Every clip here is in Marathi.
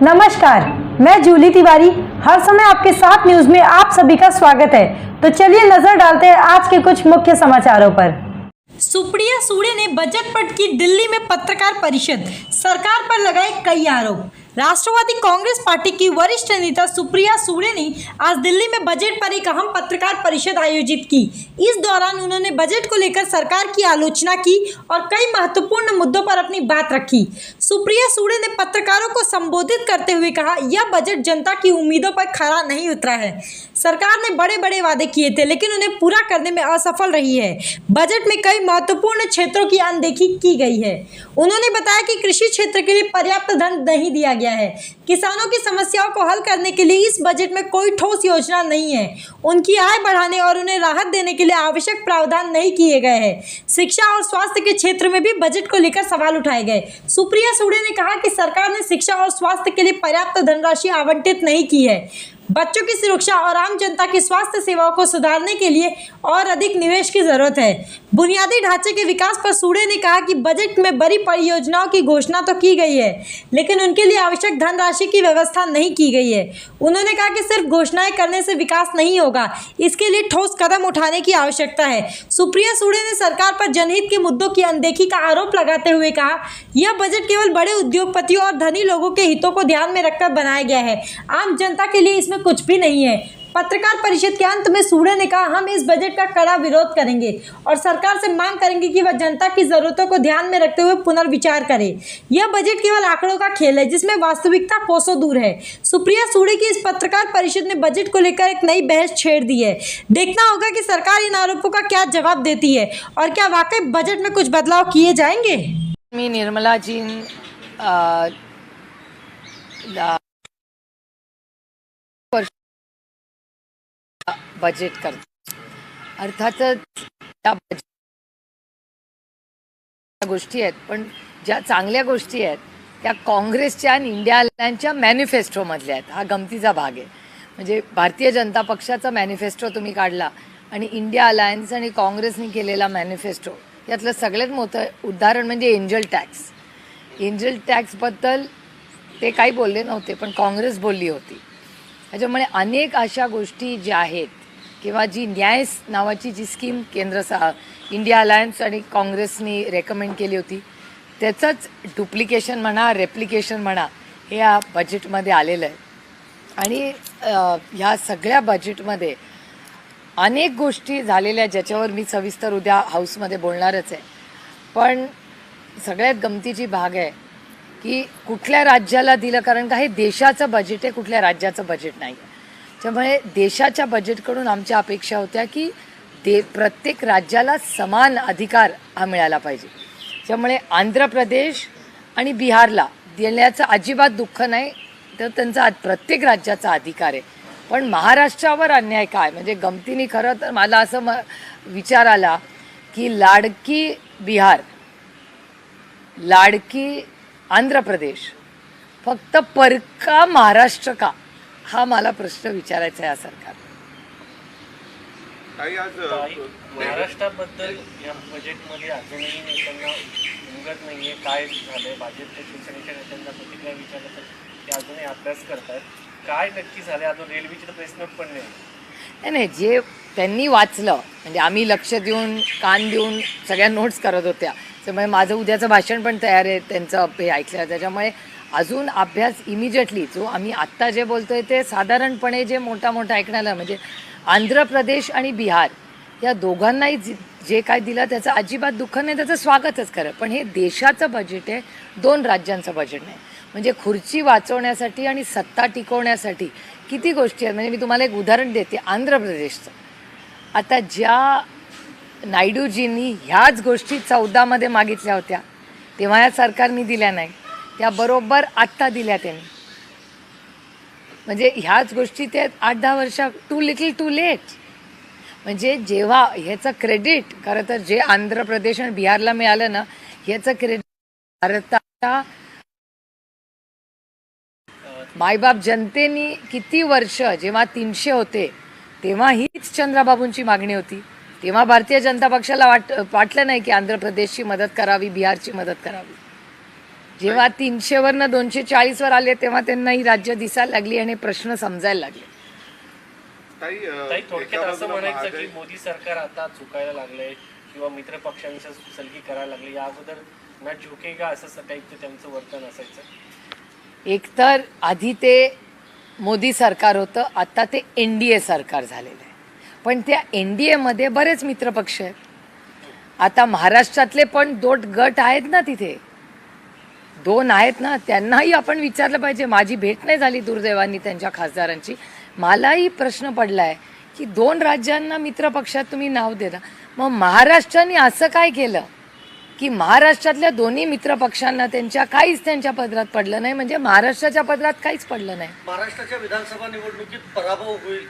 नमस्कार, मैं जूली तिवारी। हर समय आपके साथ न्यूज में आप सभी का स्वागत है। तो चलिए नजर डालते हैं आज के कुछ मुख्य समाचारों पर। सुप्रिया सुळे ने बजट पर की दिल्ली में पत्रकार परिषद, सरकार पर लगाए कई आरोप। राष्ट्रवादी कांग्रेस पार्टी की वरिष्ठ नेता सुप्रिया सुळे ने आज दिल्ली में बजट पर एक अहम पत्रकार परिषद आयोजित की। इस दौरान उन्होंने बजट को लेकर सरकार की आलोचना की और कई महत्वपूर्ण मुद्दों पर अपनी बात रखी। सुप्रिया सुळे ने पत्रकारों को संबोधित करते हुए कहा, यह बजट जनता की उम्मीदों पर खरा नहीं उतरा है। सरकार ने बड़े बड़े वादे किए थे, लेकिन उन्हें पूरा करने में असफल रही है। बजट में कई महत्वपूर्ण क्षेत्रों की अनदेखी की गई है। उन्होंने बताया कि कृषि क्षेत्र के लिए पर्याप्त धन नहीं दिया गया है। किसानों की समस्याओं को हल करने के लिए इस बजट में कोई ठोस योजना नहीं है। उनकी आय बढ़ाने और उन्हें राहत देने के लिए आवश्यक प्रावधान नहीं किए गए हैं। शिक्षा और स्वास्थ्य के क्षेत्र में भी बजट को लेकर सवाल उठाए गए। सुप्रिया सुळे ने कहा कि सरकार ने शिक्षा और स्वास्थ्य के लिए पर्याप्त धनराशि आवंटित नहीं की है। बच्चों की सुरक्षा और आम जनता की स्वास्थ्य सेवाओं को सुधारने के लिए और अधिक निवेश की जरूरत है। बुनियादी ढांचे के विकास पर सुळे ने कहा कि बजट में बड़ी परियोजनाओं की घोषणा तो की गई है, लेकिन उनके लिए आवश्यक धनराशि की व्यवस्था नहीं की गई है। उन्होंने कहा कि सिर्फ घोषणाएं करने से विकास नहीं होगा, इसके लिए ठोस कदम उठाने की आवश्यकता है। सुप्रिया सुळे ने सरकार पर जनहित के मुद्दों की अनदेखी का आरोप लगाते हुए कहा, यह बजट केवल बड़े उद्योगपतियों और धनी लोगों के हितों को ध्यान में रखकर बनाया गया है। आम जनता के लिए इसमें कुछ भी नहीं है। पत्रकार परिषद के अंत में सुळे ने कहा, हम इस बजट का कड़ा विरोध करेंगे और सरकार से मांग करेंगे कि वह जनता की जरूरतों को ध्यान में रखते हुए पुनर्विचार करे। यह बजट केवल आंकड़ों का खेल है, जिसमें वास्तविकता कोसों दूर है। सुप्रिया सुळे की इस पत्रकार परिषद ने बजट को लेकर एक नई बहस छेड़ दी है। देखना होगा कि सरकार इन आरोपों का क्या जवाब देती है और क्या वाकई बजट में कुछ बदलाव किए जाएंगे। मी निर्मलाजी बजेट करतो। अर्थातच त्या बजेट गोष्टी आहेत, पण ज्या चांगल्या गोष्टी आहेत त्या काँग्रेसच्या आणि इंडिया अलायन्सच्या मॅनिफेस्टोमधल्या आहेत। हा गमतीचा भाग आहे। म्हणजे भारतीय जनता पक्षाचा मॅनिफेस्टो तुम्ही काढला आणि इंडिया अलायन्स आणि काँग्रेसने केलेला मॅनिफेस्टो, यातलं सगळ्यात मोठं उदाहरण म्हणजे एंजल टॅक्स। एंजल टॅक्सबद्दल ते काही बोलले नव्हते, पण काँग्रेस बोलली होती। त्याच्यामुळे अनेक अशा गोष्टी ज्या आहेत किंवा जी न्याय नावाची जी स्कीम इंडिया अलायन्स आणि काँग्रेसने रेकमेंड केली होती, त्याचंच डुप्लिकेशन म्हणा, रेप्लिकेशन म्हणा, हे या बजेटमध्ये आलेलं आहे। आणि ह्या सगळ्या बजेटमध्ये अनेक गोष्टी झालेल्या, ज्याच्यावर मी सविस्तर उद्या हाऊसमध्ये बोलणारच आहे। पण सगळ्यात गमतीची भाग आहे की कुठल्या राज्याला दिलं, कारण का हे देशाचं बजेट आहे, कुठल्या राज्याचं बजेट नाही आहे। त्यामुळे देशाच्या बजेटकडून आमच्या अपेक्षा होत्या की प्रत्येक राज्याला समान अधिकार हा मिळाला पाहिजे। त्यामुळे आंध्र प्रदेश आणि बिहारला देण्याचं अजिबात दुःख नाही, तर त्यांचा प्रत्येक राज्याचा अधिकार आहे। पण महाराष्ट्रावर अन्याय काय, म्हणजे गमतीने खरं तर मला असं विचार आला की लाडकी बिहार, लाडकी आंध्र प्रदेश, फक्त परका महाराष्ट्र का, हा मला प्रश्न विचारायचा आहे सरकार। महाराष्ट्राबद्दल या बजेटमध्ये अजूनही नेत्यांना उमगत नाहीये, काय झालंय? भाजपच्या शिवसेनेच्या नेत्यांना प्रतिक्रिया विचारलं तर ते अजूनही अभ्यास करतात, काय नक्की झालंय? अजून रेल्वेची प्रेस नोट पण नाही। जे त्यांनी वाचलं, म्हणजे आम्ही लक्ष देऊन कान देऊन सगळ्या नोट्स करत होत्या, त्यामुळे माझं उद्याचं भाषण पण तयार आहे त्यांचं हे ऐकलं। त्याच्यामुळे अजून अभ्यास इमिजिएटली जो आम्ही आत्ता जे बोलतोय ते साधारणपणे जे मोठा ऐकण्याला, म्हणजे आंध्र प्रदेश आणि बिहार या दोघांनाही जे काय दिलं त्याचं अजिबात दुःख नाही, त्याचं स्वागतच खरं। पण हे देशाचं बजेट आहे, दोन राज्यांचं बजेट नाही। म्हणजे खुर्ची वाचवण्यासाठी आणि सत्ता टिकवण्यासाठी किती गोष्टी आहेत। म्हणजे मी तुम्हाला एक उदाहरण देते आंध्र प्रदेशचं। आता ज्या नायडूजींनी ह्याच गोष्टी 14 मध्ये मागितल्या होत्या, तेव्हा या सरकारने दिल्या नाही, त्या बरोबर आत्ता दिल्या त्यांनी। म्हणजे ह्याच गोष्टी ते 8-10 वर्ष टू लिटल टू लेट। म्हणजे जेव्हा ह्याचं क्रेडिट खरं तर जे आंध्र प्रदेश आणि बिहारला मिळालं ना, ह्याचं क्रेडिट भारताच्या मायबाप जनतेनी किती वर्ष, जेव्हा 300 होते तेव्हा हीच चंद्राबाबूंची मागणी होती। तेव्हा भारतीय जनता पक्षाला वाटलं नाही की आंध्र प्रदेशची मदत करावी, बिहारची मदत करावी। जेव्हा 300वरनं 240वर आले तेव्हा त्यांना ही राज्य दिसायला लागली आणि प्रश्न समजायला लागले. ताई थोडक्यात असं म्हणायचं की मोदी सरकार आता चुकायला लागलंय किंवा मित्र पक्षांच्या सलगी करायला लागले, या अगोदर ना झुकेगा असं टाईपचं त्यांचं वर्तन असायचं. एकतर आधी ते मोदी सरकार होतं, आता ते NDA सरकार झालेलं आहे. पण त्या NDAमध्ये बरेच मित्रपक्ष आहेत. आता महाराष्ट्रातले पण 2 गट आहेत ना, तिथे 2 आहेत ना, त्यांनाही आपण विचारलं पाहिजे. माझी भेट नाही झाली दुर्दैवानी त्यांच्या खासदारांची. मलाही प्रश्न पडला आहे की 2 राज्यांना मित्रपक्षात तुम्ही नाव देता, मग महाराष्ट्राने असं काय केलं की महाराष्ट्रातल्या दोन्ही मित्रपक्षांना काहीच त्यांच्या पदरात पडलं नाही, म्हणजे महाराष्ट्राच्या पदरात काहीच पडलं नाही. महाराष्ट्राच्या विधानसभा निवडणुकीत पराभव होईल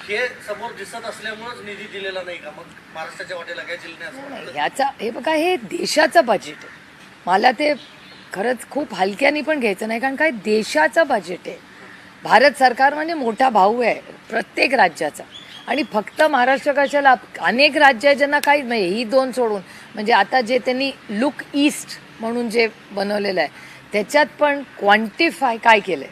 हे समोर दिसत असल्यामुळेच निधी दिलेला नाही का? मग महाराष्ट्राच्या वाटेला काय दिलं नाही असं वाटतं? ह्याचा हे बघा, हे देशाचं बजेट आहे. मला ते खरंच खूप हलक्याने पण घ्यायचं नाही, कारण काय देशाचं बजेट आहे. भारत सरकार म्हणजे मोठा भाऊ आहे प्रत्येक राज्याचा. आणि फक्त महाराष्ट्र कशाला, अनेक राज्य आहे ज्यांना काहीच नाही. ही 2 सोडून म्हणजे आता जे त्यांनी लुक ईस्ट म्हणून जे बनवलेलं आहे त्याच्यात पण क्वांटिफाय काय केलंय.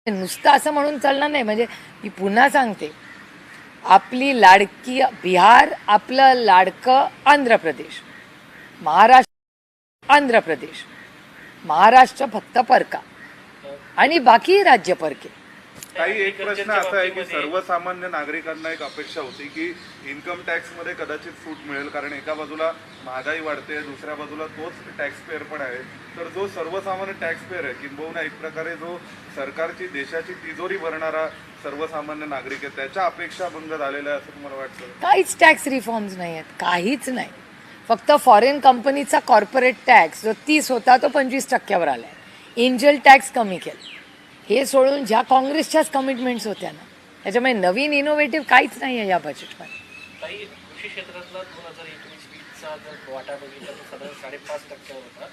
नुसतं असं म्हणून चालणार नाही. म्हणजे मी पुन्हा सांगते, आपली लाडकी बिहार, आपलं लाडकं आंध्र प्रदेश, आंध्र प्रदेश, महाराष्ट्र फक्त परका आणि बाकी राज्य परके. काही एक प्रश्न असा आहे की सर्वसामान्य नागरिकांना एक अपेक्षा होती की इन्कम टॅक्स मध्ये कदाचित सूट मिळेल, कारण एका बाजूला महागाई वाढते, दुसऱ्या बाजूला तोच टॅक्स पेअर पण आहे. तर जो सर्वसामान्य टॅक्स पेअर आहे, किंबहुना एक प्रकारे जो सरकारची देशाची तिजोरी भरणारा सर्वसामान्य नागरिक आहे, त्याच्या अपेक्षा भंग झालेल्या असं तुम्हाला वाटतं? काहीच टॅक्स रिफॉर्म्स नाही आहेत, काहीच नाही. फक्त फॉरेन कंपनीचा कॉर्पोरेट टॅक्स जो 30 होता तो 25% आला आहे. एंजल टॅक्स कमी केला. हे सोडून ज्या काँग्रेसच्याच कमिटमेंट्स होत्या ना, त्याच्यामुळे नवीन इनोव्हेटिव्ह काहीच नाही आहे या बजेटमध्ये. ताई, कृषी क्षेत्रातला 2019-20चा जर वाटा बघितला तो साधारण 5.5% होता.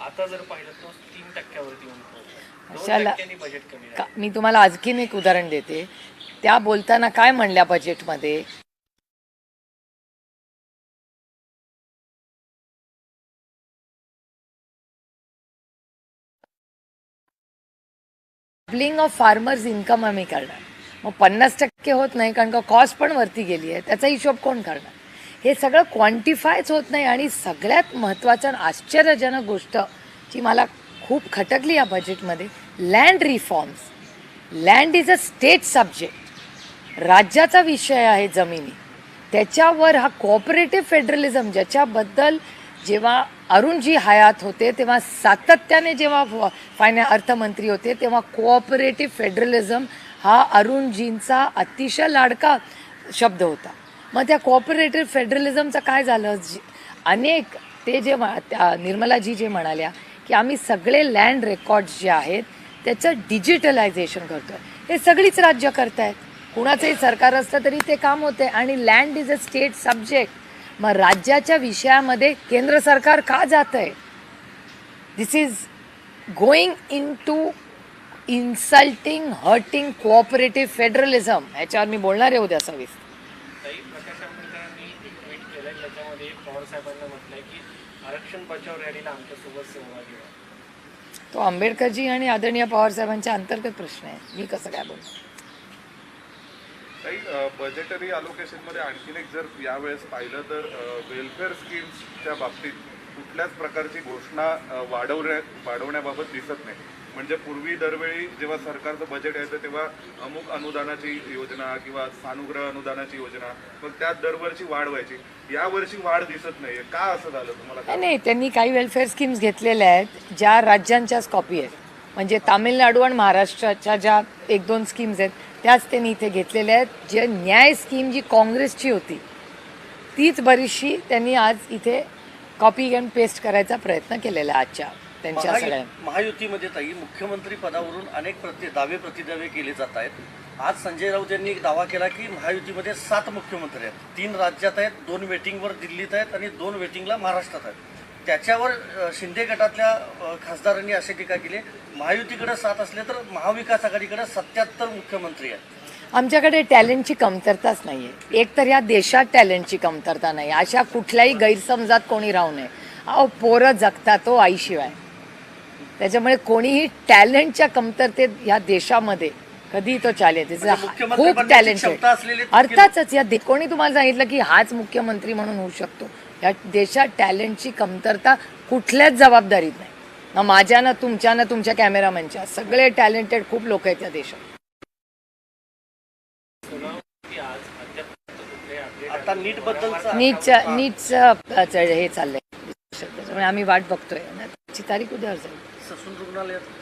आता जर पाहिलं तो 3% येऊन पोहोचला. 2% बजेट कमी आहे. मी तुम्हाला आणखीन एक उदाहरण देते. त्या बोलताना काय म्हणल्या बजेटमध्ये, डबलिंग ऑफ फार्मर्स इन्कम आम्ही करणार. मग 50% होत नाही, कारण का कॉस्ट पण वरती गेली आहे. त्याचा हिशोब कोण करणार? हे सगळं क्वांटिफायच होत नाही. आणि सगळ्यात महत्त्वाचं आश्चर्यजनक गोष्ट जी मला खूप खटकली या बजेटमध्ये, land reforms. Land is a state subject, राज्याचा विषय आहे जमिनी. त्याच्यावर हा कोऑपरेटिव्ह फेडरलिझम, ज्याच्याबद्दल जेव्हा अरुणजी हयात होते तेव्हा सातत्याने, जेव्हा अर्थमंत्री होते तेव्हा कोऑपरेटिव्ह फेडरलिझम हा अरुणजींचा अतिशय लाडका शब्द होता. मग त्या कोऑपरेटिव्ह फेडरलिझमचं काय झालं? अनेक ते जे निर्मलाजी जे म्हणाल्या की आम्ही सगळे लँड रेकॉर्ड्स जे आहेत त्याचं डिजिटलायझेशन करतो आहे, हे सगळीच राज्य करतायत. कुणाचंही सरकार असलं तरी ते काम होते. आणि land is a state subject. मग राज्याच्या विषयामध्ये केंद्र सरकार का जात आहे? This is going in to insulting, hurting cooperative federalism. ह्याच्यावर मी बोलणार आहे उद्या सविस्तर. ताई, प्रकाश आंबेडकरांनी एक ट्विट केलंय, त्याच्यामध्ये पवार साहेबांना म्हटलंय की आरक्षण बचाव रॅलीला आमच्यासोबत सहभागी व्हा. तो आंबेडकरजी आणि आदरणीय पवार साहेबांच्या अंतर्गत प्रश्न आहे, मी कसं काय बोलतो? काही बजेटरी अलोकेशनमध्ये आणखीन एक जर यावेळेस पाहिलं तर वेलफेअर स्कीम्सच्या बाबतीत कुठल्याच प्रकारची घोषणा वाढवण्याबाबत दिसत नाही. म्हणजे पूर्वी दरवेळी जेव्हा सरकारचं बजेट यायचं तेव्हा अमुक अनुदानाची योजना किंवा सानुग्रह अनुदानाची योजना, मग त्यात दरवर्षी वाढ व्हायची. यावर्षी वाढ दिसत नाहीये, का असं झालं तुम्हाला? नाही, त्यांनी काही वेलफेअर स्कीम्स घेतलेल्या आहेत ज्या राज्यांच्याच कॉपी आहेत. म्हणजे तामिळनाडू आणि महाराष्ट्राच्या ज्या 1-2 स्कीम्स आहेत त्याच त्यांनी इथे घेतलेल्या आहेत. जे न्याय स्कीम जी काँग्रेसची होती तीच बरीचशी त्यांनी आज इथे कॉपी अँड पेस्ट करायचा प्रयत्न केलेला आहे आजच्या त्यांच्या सगळ्या महायुतीमध्ये. ताई, मुख्यमंत्री पदावरून अनेक दावे प्रतिदावे केले जात आहेत. आज संजय राऊत यांनी एक दावा केला की महायुतीमध्ये 7 मुख्यमंत्री आहेत, 3 राज्यात आहेत, 2 वेटिंगवर दिल्लीत आहेत आणि 2 वेटिंगला महाराष्ट्रात आहेत. त्याच्यावर शिंदे गटातल्या खासदारांनी अशी टीका केली, महायुतीकडे 7 असले तर महाविकास आघाडीकडे 77 मुख्यमंत्री आहेत. आमच्याकडे टॅलेंटची कमतरताच नाही आहे. एक तर या देशात टॅलेंटची कमतरता नाही. अशा कुठल्याही गैरसमजात कोणी राहू नये. अहो पोरं जगतात तो आईशिवाय. त्याच्यामुळे कोणीही टॅलेंटच्या कमतरतेत या देशामध्ये कधी तो चालेल. मुख्यमंत्री खूप बनण्याची टॅलेंटेड क्षमता असलेले अर्थातच या कोणी तुम्हाला सांगितलं की हाच मुख्यमंत्री म्हणून होऊ शकतो. या देशात टॅलेंटची कमतरता कुठल्याच जबाबदारीत नाही. ना माझ्या ना तुमच्या ना तुमच्या कॅमेरामॅनच्या. सगळे टॅलेंटेड खूप लोक आहेत या देशात. आता नीट बद्दलचा नीटचं हे चाललंय. त्याच्यामुळे आम्ही वाट बघतोय. त्याची तारीख उद्यावर जाईल. ससून रुग्णालयात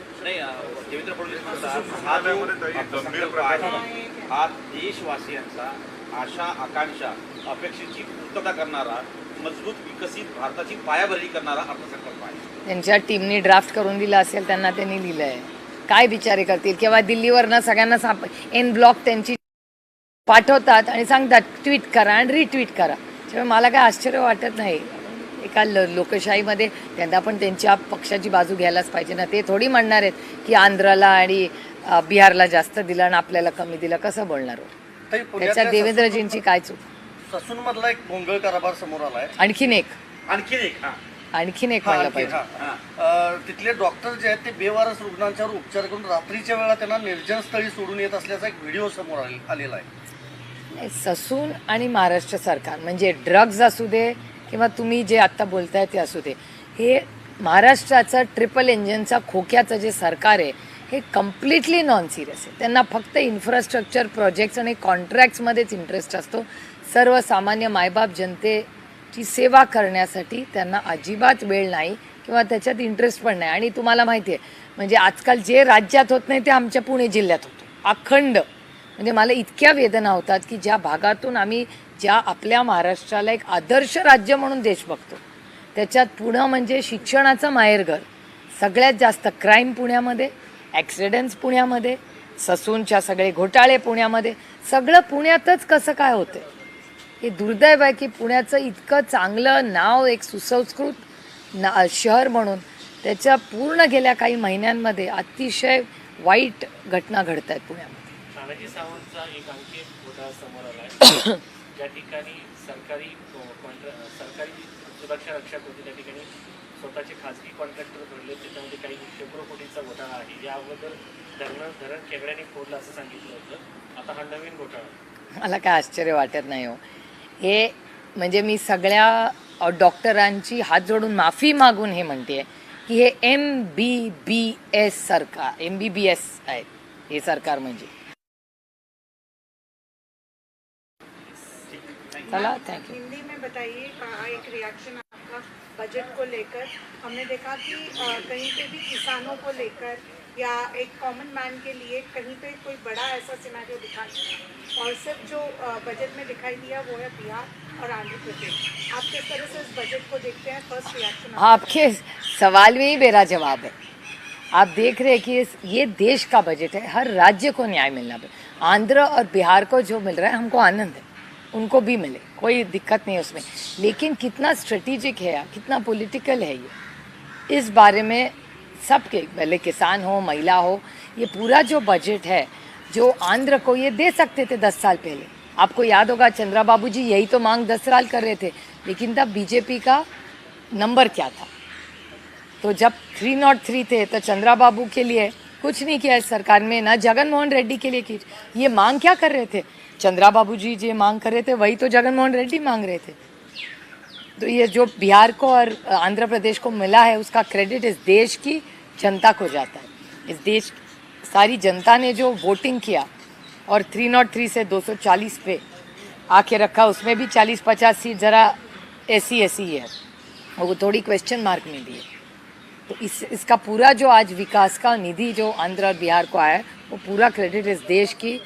देवेंद्र फडणवीस म्हणतात हा जो संकल्प आहे हा देशवासियांचा आशा आकांक्षा अपेक्षेची पूर्तता करणारा मजबूत विकसित भारताची पायाभरणी करणारा अर्थसंकल्प आहे. त्यांच्या टीमनी ड्राफ्ट करून दिला असेल त्यांना त्यांनी लिहिलंय. काय बिचारे करतील. किंवा दिल्लीवरनं सगळ्यांना एन ब्लॉक त्यांची पाठवतात आणि सांगतात ट्विट करा आणि रिट्विट करा. त्यामुळे मला काय आश्चर्य वाटत नाही. एका लोकशाहीमध्ये त्यांना पण त्यांच्या पक्षाची बाजू घ्यायलाच पाहिजे ना. ते थोडी म्हणणार आहेत की आंध्राला आणि बिहारला जास्त दिलं आणि आपल्याला कमी दिलं. कसं बोलणार. त्याच्यात देवेंद्रजींची काय चूक. ससून मधला एक भोंगळ कारभार समोर आलाय. आणखीन एक हा, म्हणलं पाहिजे. तिथले डॉक्टर जे आहेत ते बेवारस रुग्णांच्यावर उपचार करून रात्रीच्या वेळा त्यांना निर्जन स्थळी सोडून येत असल्याचा एक व्हिडिओ समोर आलेला आहे. ससून आणि महाराष्ट्र सरकार म्हणजे ड्रग्ज असू दे किंवा तुम्ही जे आत्ता बोलताय ते असू दे, हे महाराष्ट्राचं ट्रिपल इंजिनचा खोक्याचं जे सरकार आहे हे कम्प्लिटली नॉन सिरियस आहे. त्यांना फक्त इन्फ्रास्ट्रक्चर प्रोजेक्ट्स आणि कॉन्ट्रॅक्ट्समध्येच इंटरेस्ट असतो. सर्वसामान्य मायबाप जनतेची सेवा करण्यासाठी त्यांना अजिबात वेळ नाही किंवा त्याच्यात इंटरेस्ट पण नाही. आणि तुम्हाला माहिती आहे म्हणजे आजकाल जे राज्यात होत नाही ते आमच्या पुणे जिल्ह्यात होतं अखंड. म्हणजे मला इतक्या वेदना होतात की ज्या भागातून आम्ही ज्या आपल्या महाराष्ट्राला एक आदर्श राज्य म्हणून देश बघतो त्याच्यात पुणे म्हणजे शिक्षणाचं माहेरघर. सगळ्यात जास्त क्राईम पुण्यामध्ये, ॲक्सिडेंट्स पुण्यामध्ये, ससूनच्या सगळे घोटाळे पुण्यामध्ये, सगळं पुण्यातच कसं काय होतं. हे दुर्दैव आहे की पुण्याचं इतकं चांगलं नाव एक सुसंस्कृत शहर म्हणून त्याच्या पूर्ण गेल्या काही महिन्यांमध्ये अतिशय वाईट घटना घडत आहेत पुण्यामध्ये. तानाजी सावंतचा एक आणखी घोटाळा समोर आलाय. ज्या ठिकाणी सरकारी सुरक्षा रक्षक होते त्या ठिकाणी स्वतःचे खाजगी कॉन्ट्रॅक्टर भरले. त्याच्यामध्ये काही शेकडो कोटीचा घोटाळा आहे. या अगोदर धरण खेकड्याने फोडलं असं सांगितलं होतं. आता हा नवीन घोटाळा. मला काय आश्चर्य वाटत नाही हो. हे म्हणजे मी सगळ्या डॉक्टरांची हात जोडून माफी मागून हे म्हणते की हे MBBS सरकार MBBS आहे हे सरकार. म्हणजे चला थँक्यू. हिंदी में बताइए एक रिएक्शन आपका बजट को लेकर. हमने देखा कि कहीं पे भी किसानों को लेकर या एक कॉमन मैन के लिए कहीं पे कोई बड़ा ऐसा सिनेरियो दिखा नहीं और सिर्फ जो बजट में दिखाई दिया वो है बिहार और आंध्र प्रदेश. आप किस तरह से इस बजट को देखते हैं. फर्स्ट रिएक्शन आपके सवाल में ही मेरा जवाब है. आप देख रहे हैं कि ये देश का बजट है. हर राज्य को न्याय मिलना चाहिए. आंध्र और बिहार को जो मिल रहा है हमको आनंद है. उनको भी मिले, कोई दिक्कत नहीं है उसमें. लेकिन कितना स्ट्रेटेजिक है, कितना पॉलिटिकल है इस बारे में सबके, पहले किसान हो महिला हो, ये पूरा जो बजट है जो आंध्र को ये दे सकते थे 10 साल पहले. आपको याद होगा चंद्राबाबू जी यही तो मांग 10 साल कर रहे थे. लेकिन तब बीजेपी का नंबर क्या था. तो जब 303 थे तो चंद्राबाबू के लिए कुछ नहीं किया इस सरकार में, ना जगनमोहन रेड्डी के लिए की. ये मांग क्या कर रहे थे. चंद्राबाबू जी जो मांग कर रहे थे वही तो जगनमोहन रेड्डी मांग रहे थे. तो ये जो बिहार को और आंध्र प्रदेश को मिला है उसका क्रेडिट इस देश की जनता को जाता है. इस देश सारी जनता ने जो वोटिंग किया और 303 से 240 पे आके रखा, उसमें भी 40-50 सीट ज़रा ऐसी है, वो थोड़ी क्वेश्चन मार्क में दी है. तो इसका पूरा जो आज विकास का निधि जो आंध्र और बिहार को आया है वो पूरा क्रेडिट इस देश की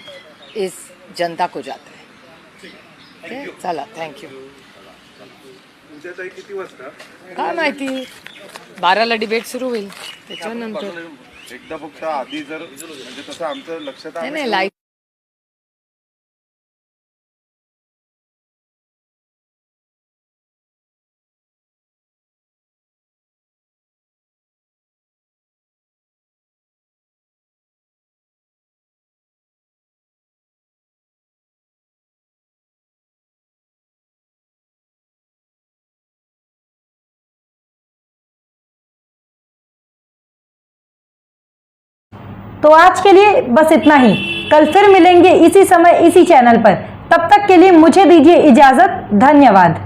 इस जनता को जाता है. चला थँक्यू. उद्या ताई किती वाजता काय माहिती 12ला डिबेट सुरू होईल त्याच्यानंतर. एकदा फक्त आधी जर म्हणजे तसं आमचं लक्षात आलं नाही लाईव्ह तो आज के लिए बस इतना ही। कल फिर मिलेंगे इसी समय इसी चैनल पर। तब तक के लिए मुझे दीजिए इजाजत। धन्यवाद।